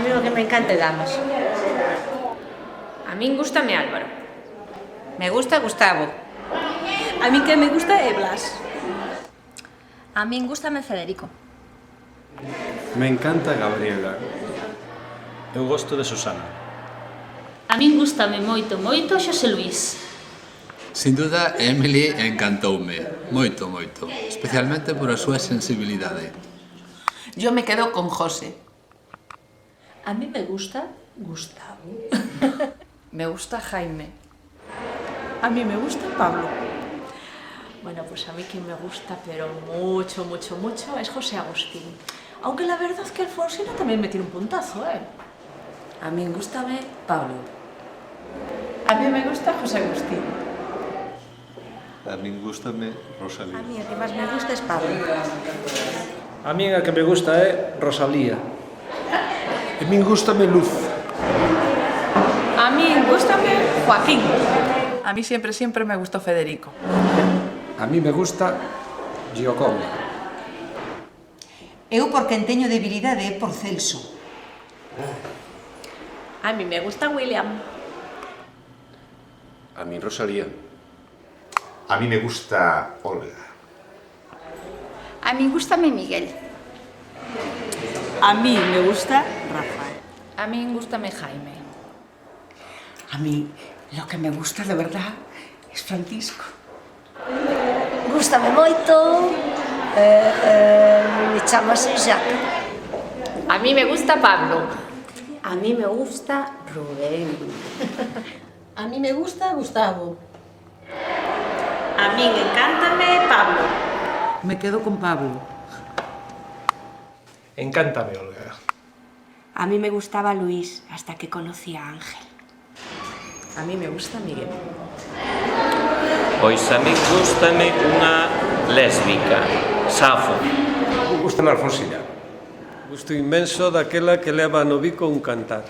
mí o que me encanta é Damas. A min gústame Álvaro. Me gusta Gustavo. A min que me gusta é Blas. A min gústame Federico. Me encanta Gabriela. Eu gosto de Susana. A min gústame moito, moito Xosé Luís. Sin duda, Emily encantoume. Moito, moito. Especialmente por a súa sensibilidade. Yo me quedo con José. A mí me gusta Gustavo. Me gusta Jaime. A mí me gusta Pablo. Bueno, pues a mí quien me gusta, pero mucho, mucho, mucho, es José Agustín. Aunque la verdad es que Alfonsina también me tiene un puntazo, ¿eh? A mí gústame Pablo. A mí me gusta José Agustín. A min gústame Rosalía. A mí o que máis me gusta é Pablo. A min a que me gusta é Rosalía. A min gústame Luz. A mí gústame Joaquín. A mí siempre me gustó Federico. A mí me gusta Giacomo. Eu por quen teño debilidade é por Celso. A mí me gusta William. A min Rosalía. A mí me gusta Olga. A min gústame Miguel. A mí me gusta Rafael. A min gústame Jaime. A mí lo que me gusta de verdad es Francisco. Gústame moito. Me chamase Jacques. A mí me gusta Pablo. A mí me gusta Rubén. A mí me gusta Gustavo. A mí encántame Pablo. Me quedo con Pablo. Encántame, Olga. A mí me gustaba Luis hasta que conocí a Ángel. A mí me gusta Miguel. Pois a min gústame unha lésbica, Safo. Gústame Alfonsina. Gusto inmenso daquela que leva no bico un cantar.